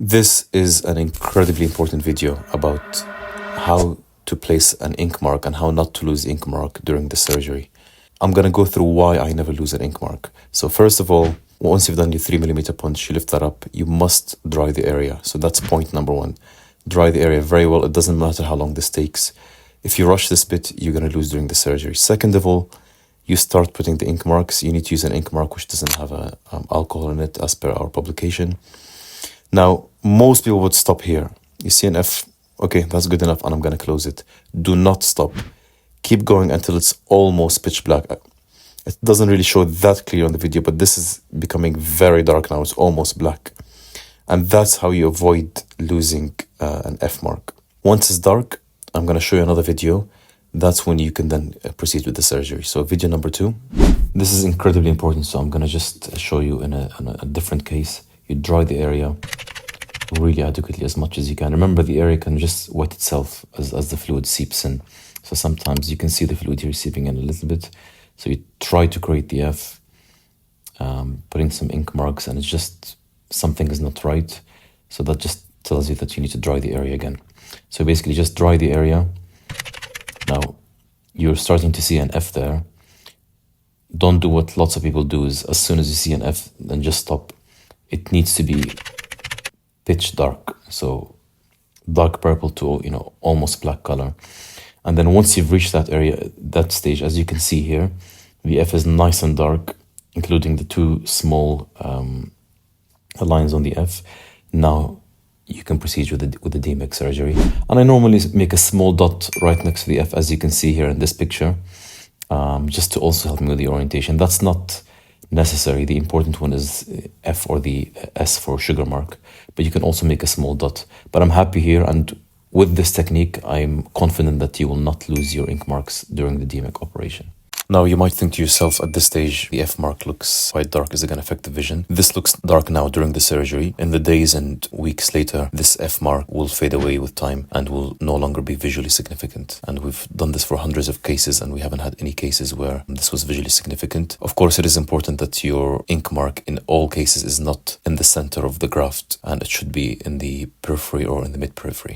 This is an incredibly important video about how to place an ink mark and how not to lose ink mark during the surgery. I'm going to go through why I never lose an ink mark. So first of all, once you've done your 3mm punch, you lift that up, you must dry the area. So that's point number one. Dry the area very well. It doesn't matter how long this takes. If you rush this bit, you're going to lose during the surgery. Second of all, you start putting the ink marks. You need to use an ink mark which doesn't have alcohol in it as per our publication. Now, most people would stop here. You see an F, okay, that's good enough, and I'm going to close it. Do not stop. Keep going until it's almost pitch black. It doesn't really show that clear on the video, but this is becoming very dark now. It's almost black. And that's how you avoid losing an F mark. Once it's dark, I'm going to show you another video. That's when you can then proceed with the surgery. So video number 2. This is incredibly important, so I'm going to just show you in a different case. You dry the area really adequately as much as you can. Remember, the area can just wet itself as the fluid seeps in. So sometimes you can see the fluid here seeping in a little bit. So you try to create the F, putting some ink marks, and it's just something is not right. So that just tells you that you need to dry the area again. So basically just dry the area. Now you're starting to see an F there. Don't do what lots of people do, is as soon as you see an F, then just stop. It needs to be pitch dark, so dark purple to almost black color. And then once you've reached that area, that stage, as you can see here, the F is nice and dark, including the 2 small lines on the F. Now you can proceed with the DMEK surgery. And I normally make a small dot right next to the F, as you can see here in this picture, just to also help me with the orientation. That's not necessary. The important one is F or the S for sugar mark, but you can also make a small dot. But I'm happy here, and with this technique, I'm confident that you will not lose your ink marks during the DMEK operation. Now, you might think to yourself, at this stage, the F mark looks quite dark. Is it going to affect the vision? This looks dark now during the surgery. In the days and weeks later, this F mark will fade away with time and will no longer be visually significant. And we've done this for hundreds of cases, and we haven't had any cases where this was visually significant. Of course, it is important that your ink mark in all cases is not in the center of the graft, and it should be in the periphery or in the mid-periphery.